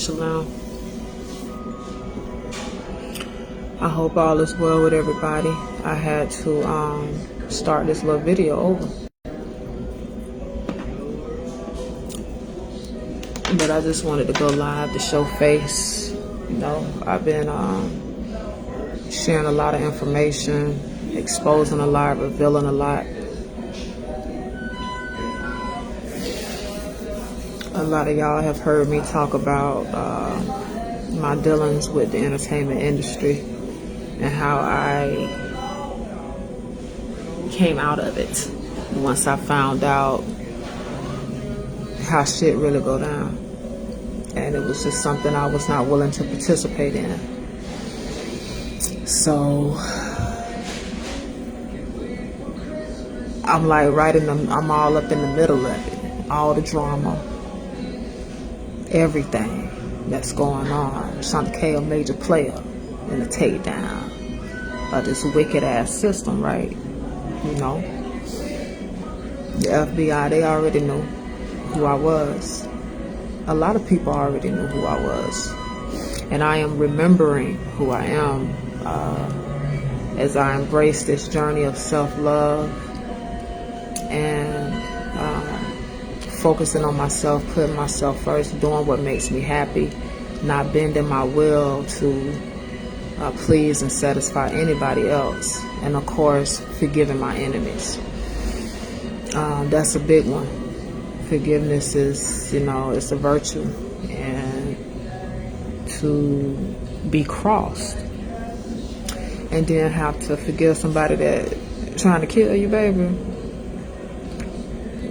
Shalom. I hope all is well with everybody. I had to start this little video over, but I just wanted to go live to show face. You know, I've been sharing a lot of information, exposing a lot, revealing a lot. A lot of y'all have heard me talk about my dealings with the entertainment industry and how I came out of it once I found out how shit really go down. And it was just something I was not willing to participate in. So I'm like I'm all up in the middle of it. All the drama, everything that's going on. Shonda K, a major player in the takedown of this wicked ass system, right? You know, the FBI, they already knew who I was. A lot of people already knew who I was. And I am remembering who I am as I embrace this journey of self-love and focusing on myself, putting myself first, doing what makes me happy, not bending my will to please and satisfy anybody else, and of course, forgiving my enemies. That's a big one. Forgiveness is, it's a virtue, and to be crossed and then have to forgive somebody that trying to kill you, baby.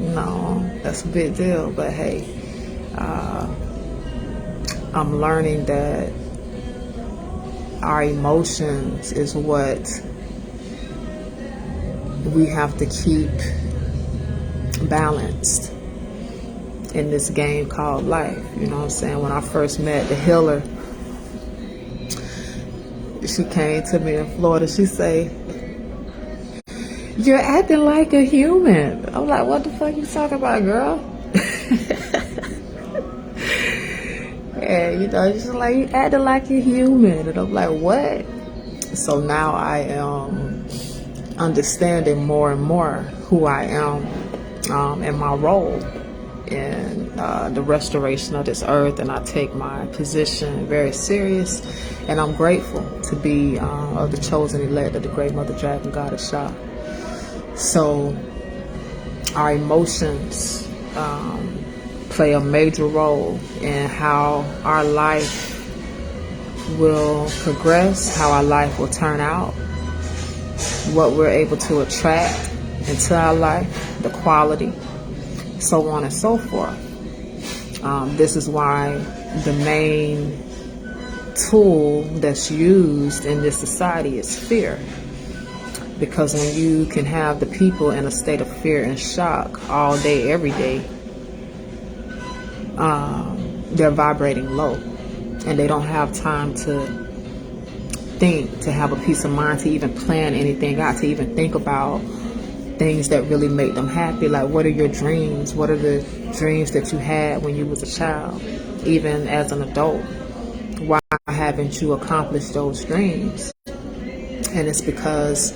No, that's a big deal. But hey, I'm learning that our emotions is what we have to keep balanced in this game called life. You know what I'm saying? When I first met the healer, she came to me in Florida. She say, "You're acting like a human." I'm like, "What the fuck you talking about, girl?" And she's like, "You acting like a human." And I'm like, "What?" So now I am understanding more and more who I am and my role in the restoration of this earth, and I take my position very serious, and I'm grateful to be of the chosen elect of the great Mother Dragon Goddess Shah. So our emotions play a major role in how our life will progress, how our life will turn out, what we're able to attract into our life, the quality, so on and so forth. This is why the main tool that's used in this society is fear. Because when you can have the people in a state of fear and shock all day, every day, they're vibrating low. And they don't have time to think, to have a peace of mind, to even plan anything out, to even think about things that really make them happy. Like, what are your dreams? What are the dreams that you had when you was a child, even as an adult? Why haven't you accomplished those dreams? And it's because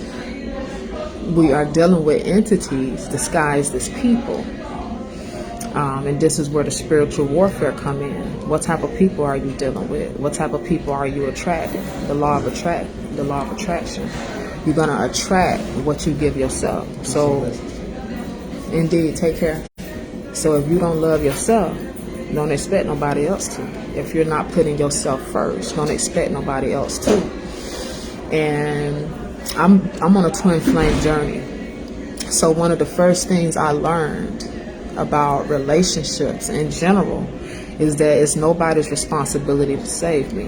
we are dealing with entities disguised as people. And this is where the spiritual warfare come in. What type of people are you dealing with? What type of people are you attracting? The law of attraction. You're going to attract what you give yourself. So, indeed, take care. So if you don't love yourself, don't expect nobody else to. If you're not putting yourself first, don't expect nobody else to. And I'm on a twin flame journey. So one of the first things I learned about relationships in general is that it's nobody's responsibility to save me.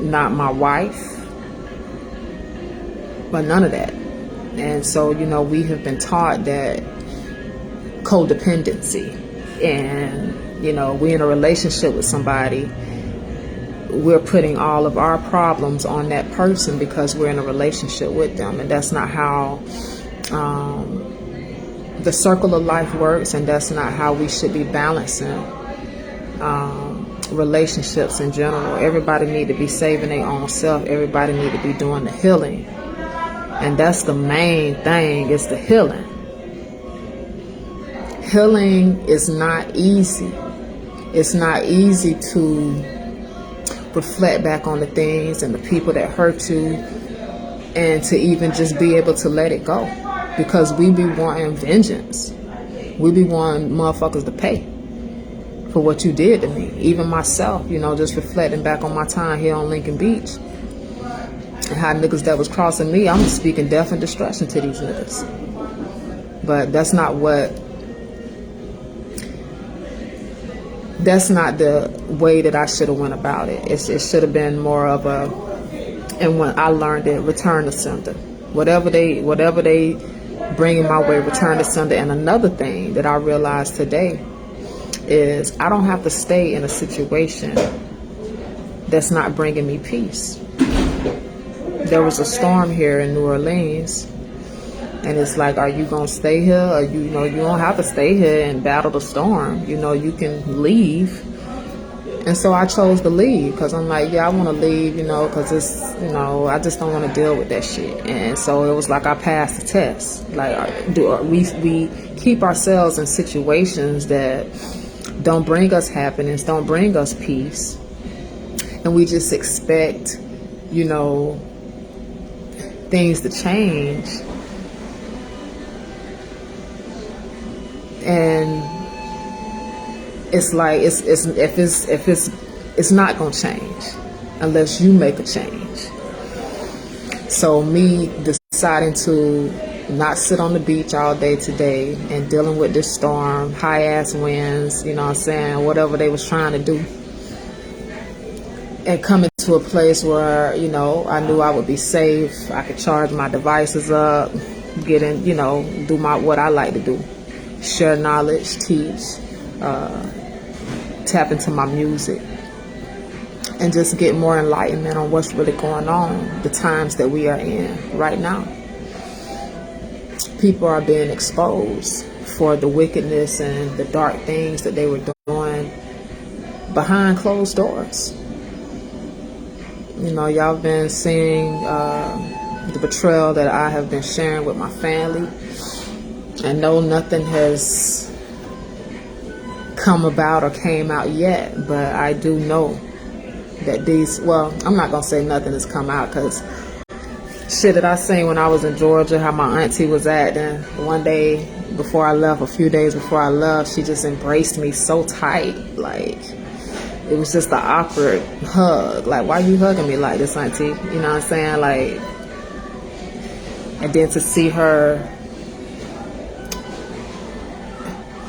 Not my wife, but none of that. And so, we have been taught that codependency, and, we're in a relationship with somebody, we're putting all of our problems on that person because we're in a relationship with them. And that's not how the circle of life works, and that's not how we should be balancing relationships in general. Everybody need to be saving their own self. Everybody need to be doing the healing. And that's the main thing, is the healing. Healing is not easy. It's not easy to reflect back on the things and the people that hurt you, and to even just be able to let it go. Because we be wanting vengeance. We be wanting motherfuckers to pay for what you did to me. Even myself, just reflecting back on my time here on Lincoln Beach. And how niggas that was crossing me, I'm speaking death and destruction to these niggas. But that's not the way that I should have went about it. It should have been more of a, and when I learned it, return to sender. Whatever they bring in my way, return to sender. And another thing that I realized today is I don't have to stay in a situation that's not bringing me peace. There was a storm here in New Orleans, and it's like, are you gonna stay here? Or you don't have to stay here and battle the storm. You can leave. And so I chose to leave, because I'm like, yeah, I want to leave, because it's, I just don't want to deal with that shit. And so it was like I passed the test. Like, we keep ourselves in situations that don't bring us happiness, don't bring us peace, and we just expect, things to change. And it's like it's not gonna change unless you make a change. So me deciding to not sit on the beach all day today and dealing with this storm, high ass winds, whatever they was trying to do, and coming to a place where I knew I would be safe. I could charge my devices up, get in, do what I like to do, share knowledge, teach, tap into my music, and just get more enlightenment on what's really going on, the times that we are in right now. People are being exposed for the wickedness and the dark things that they were doing behind closed doors. Y'all been seeing the betrayal that I have been sharing with my family. And no, nothing has come about or came out yet, but I do know that I'm not gonna say nothing has come out, because shit that I seen when I was in Georgia, how my auntie was acting one day before I left, a few days before I left, she just embraced me so tight. Like, it was just an awkward hug. Like, why you hugging me like this, auntie? You know what I'm saying? Like, and then to see her,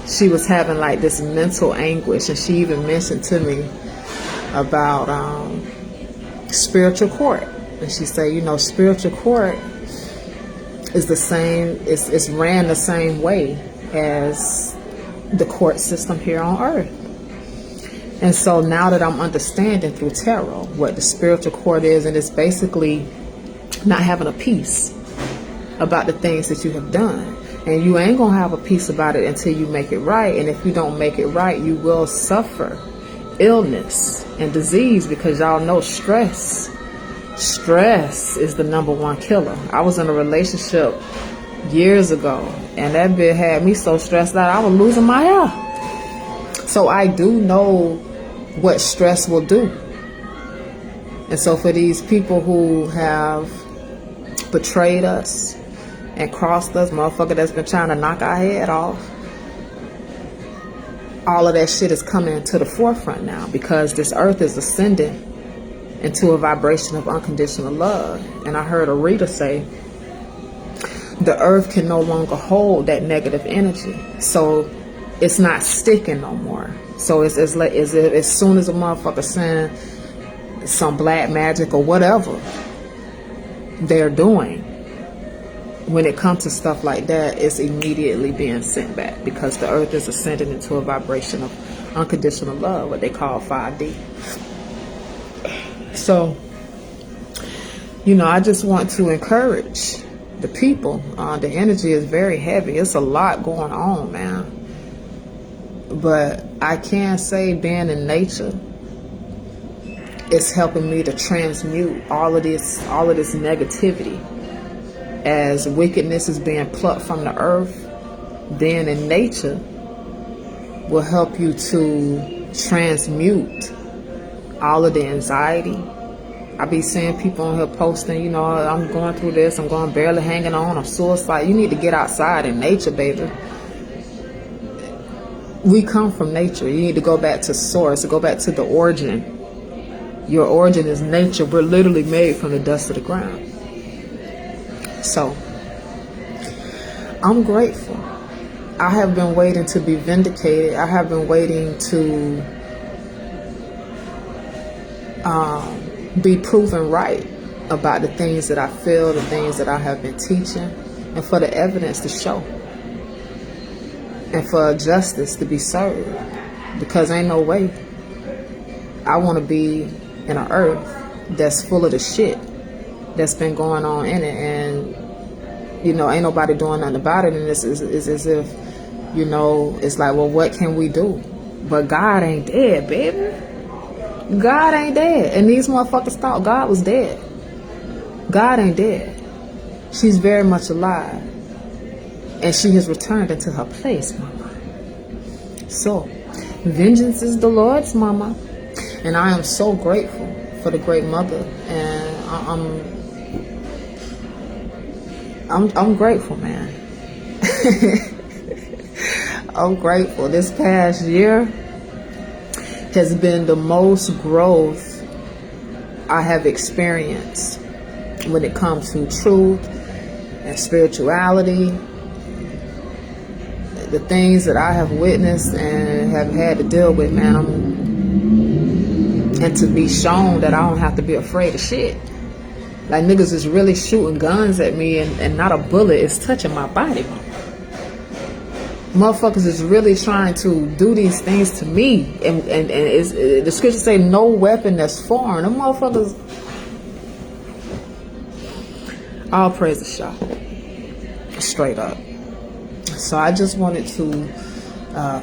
she was having like this mental anguish, and she even mentioned to me about spiritual court. And she said, spiritual court is the same, it's ran the same way as the court system here on earth. And so now that I'm understanding through tarot what the spiritual court is, and it's basically not having a peace about the things that you have done. And you ain't gonna have a peace about it until you make it right. And if you don't make it right, you will suffer illness and disease, because y'all know stress is the #1 killer. I was in a relationship years ago, and that bitch had me so stressed out I was losing my hair. So I do know what stress will do. And so for these people who have betrayed us and crossed us, motherfucker that's been trying to knock our head off, all of that shit is coming to the forefront now, because this earth is ascending into a vibration of unconditional love. And I heard a reader say the earth can no longer hold that negative energy, so it's not sticking no more. So it's like as soon as a motherfucker send some black magic or whatever they're doing, when it comes to stuff like that, it's immediately being sent back, because the earth is ascending into a vibration of unconditional love, what they call 5D. So, I just want to encourage the people. The energy is very heavy. It's a lot going on, man. But I can say, being in nature it's helping me to transmute all of this negativity. As wickedness is being plucked from the earth, then in nature will help you to transmute all of the anxiety. I be seeing people on here posting, you know, I'm going through this, I'm going barely hanging on, I'm suicide. You need to get outside in nature, baby. We come from nature. You need to go back to source, go back to the origin. Your origin is nature. We're literally made from the dust of the ground. So, I'm grateful. I have been waiting to be vindicated. I have been waiting to be proven right about the things that I feel, the things that I have been teaching, and for the evidence to show, and for justice to be served. Because ain't no way I want to be in an earth that's full of the shit that's been going on in it, and you know, ain't nobody doing nothing about it. And it's as if, you know, it's like, well, what can we do? But God ain't dead, baby. God ain't dead. And these motherfuckers thought God was dead. God ain't dead. She's very much alive, and she has returned into her place, mama. So, vengeance is the Lord's, mama. And I am so grateful for the great mother, and I'm grateful, man. I'm grateful. This past year has been the most growth I have experienced when it comes to truth and spirituality. The things that I have witnessed and have had to deal with, man, and to be shown that I don't have to be afraid of shit. Like, niggas is really shooting guns at me, and not a bullet is touching my body. Motherfuckers is really trying to do these things to me, and the scriptures say no weapon that's foreign. Them motherfuckers, all praises, y'all, straight up. So I just wanted to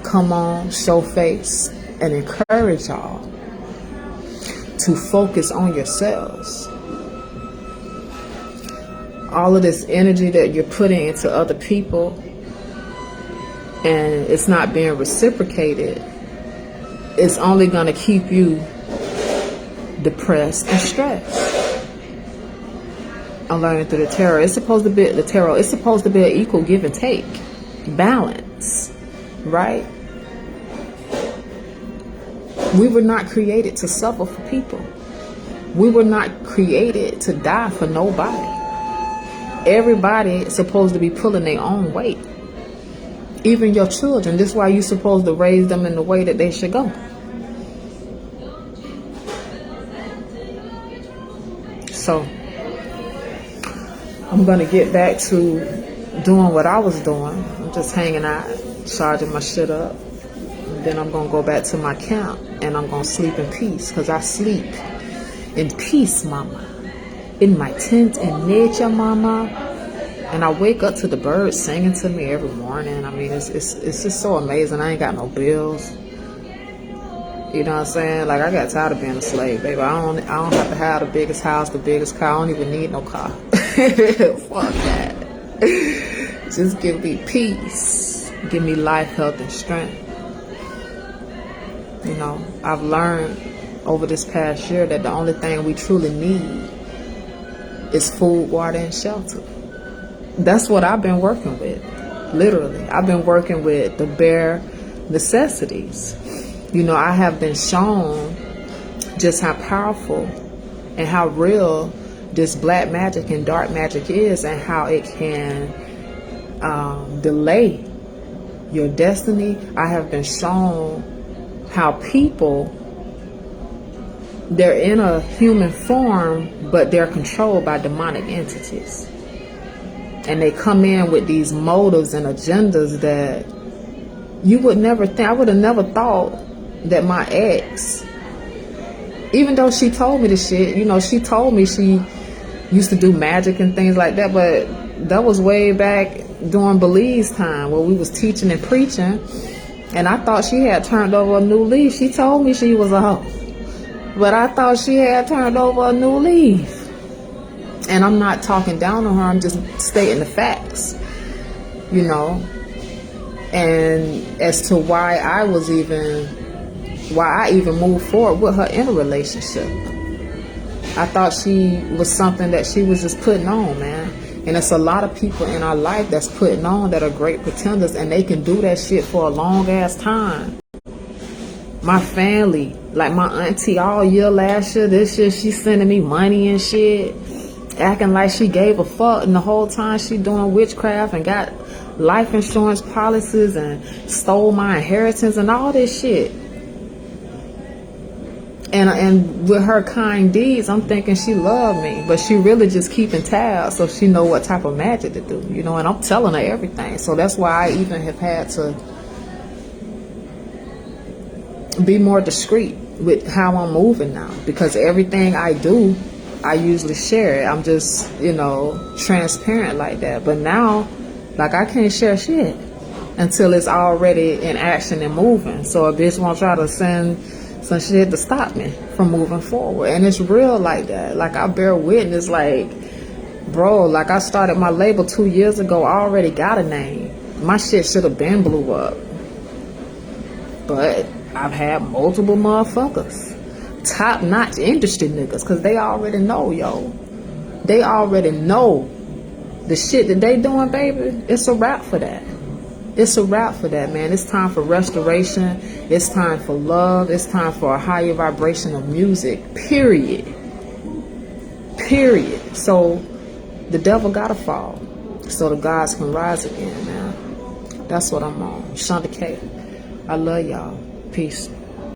come on, show face, and encourage y'all to focus on yourselves. All of this energy that you're putting into other people, and it's not being reciprocated, it's only going to keep you depressed and stressed. I'm learning through the tarot. It's supposed to be an equal give and take, balance, right? We were not created to suffer for people. We were not created to die for nobody. Everybody is supposed to be pulling their own weight. Even your children. This is why you're supposed to raise them in the way that they should go. So, I'm going to get back to doing what I was doing. I'm just hanging out, charging my shit up. And then I'm going to go back to my camp, and I'm going to sleep in peace, because I sleep in peace, mama. In my tent in nature, mama. And I wake up to the birds singing to me every morning. I mean, it's just so amazing. I ain't got no bills. You know what I'm saying? Like, I got tired of being a slave, baby. I don't have to have the biggest house, the biggest car. I don't even need no car. Fuck that. Just give me peace. Give me life, health, and strength. You know, I've learned over this past year that the only thing we truly need is food, water, and shelter. That's what I've been working with. Literally. I've been working with the bare necessities. You know, I have been shown just how powerful and how real this black magic and dark magic is, and how it can delay your destiny. I have been shown how people, they're in a human form, but they're controlled by demonic entities. And they come in with these motives and agendas that you would never think. I would have never thought that my ex, even though she told me the shit, you know, she told me she used to do magic and things like that, but that was way back during Belize time, where we was teaching and preaching, and I thought she had turned over a new leaf. She told me she was a hoe. But I thought she had turned over a new leaf. And I'm not talking down on her, I'm just stating the facts, you know. And as to why I even moved forward with her in a relationship. I thought she was something that she was just putting on, man. And it's a lot of people in our life that's putting on that are great pretenders, and they can do that shit for a long ass time. My family, like my auntie all year last year, this year, she's sending me money and shit, acting like she gave a fuck, and the whole time she doing witchcraft and got life insurance policies and stole my inheritance and all this shit. And with her kind deeds, I'm thinking she loved me, but she really just keeping tabs so she know what type of magic to do, you know. And I'm telling her everything, so that's why I even have had to be more discreet with how I'm moving now, because everything I do, I usually share it. I'm just, you know, transparent like that. But now, like, I can't share shit until it's already in action and moving. So a bitch won't try to send some shit to stop me from moving forward. And it's real like that. Like, I bear witness, like, bro, like, I started my label 2 years ago. I already got a name. My shit should have been blew up. But I've had multiple motherfuckers, top-notch industry niggas, because they already know, yo. They already know the shit that they doing, baby. It's a wrap for that. It's a wrap for that, man. It's time for restoration. It's time for love. It's time for a higher vibration of music, period. Period. So the devil gotta fall so the gods can rise again, man. That's what I'm on. Shonda K. I love y'all. Peace.